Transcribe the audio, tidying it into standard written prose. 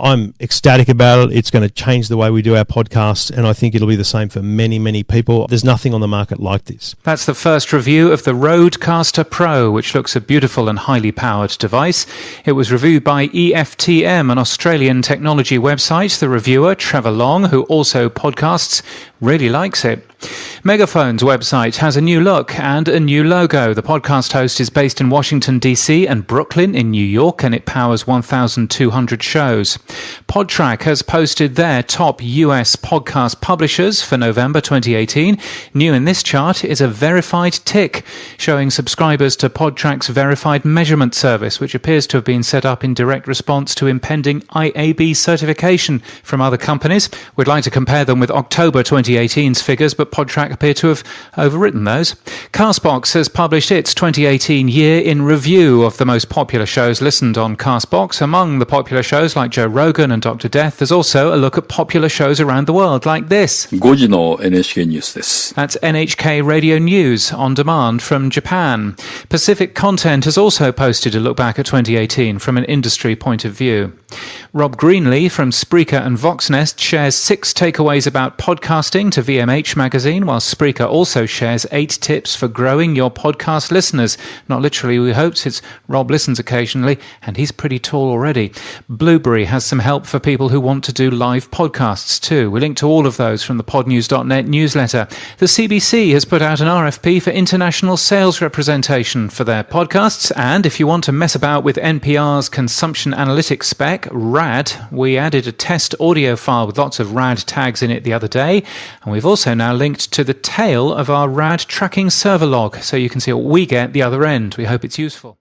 I'm ecstatic about it. It's going to change the way we do our podcasts, and I think it'll be the same for many, many people. There's nothing on the market like this. That's the first review of the RØDECaster Pro, which looks a beautiful and highly powered device. It was reviewed by EFTM, an Australian technology website. The reviewer, Trevor Long, who also podcasts, really likes it. Megaphone's website has a new look and a new logo. The podcast host is based in Washington, D.C. and Brooklyn in New York, and it powers 1,200 shows. Podtrac has posted their top US podcast publishers for November 2018. New in this chart is a verified tick, showing subscribers to Podtrac's verified measurement service, which appears to have been set up in direct response to impending IAB certification from other companies. We'd like to compare them with October 2018's figures, but Podtrac appear to have overwritten those. Castbox has published its 2018 year in review of the most popular shows listened on Castbox. Among the popular shows like Joe Rogan and Dr. Death, there's also a look at popular shows around the world like this. 5時の NHK ニュースです。 That's NHK Radio News on demand from Japan. Pacific Content has also posted a look back at 2018 from an industry point of view. Rob Greenlee from Spreaker and Voxnest shares 6 takeaways about podcasting to VMH magazine, while Spreaker also shares 8 tips for growing your podcast listeners. Not literally, we hope, since Rob listens occasionally, and he's pretty tall already. Blueberry has some help for people who want to do live podcasts too. We link to all of those from the podnews.net newsletter. The CBC has put out an RFP for international sales representation for their podcasts, and if you want to mess about with NPR's consumption analytics spec, RAD, we added a test audio file with lots of RAD tags in it the other day, and we've also now linked to the tail of our RAD tracking server log, so you can see what we get at the other end. We hope it's useful.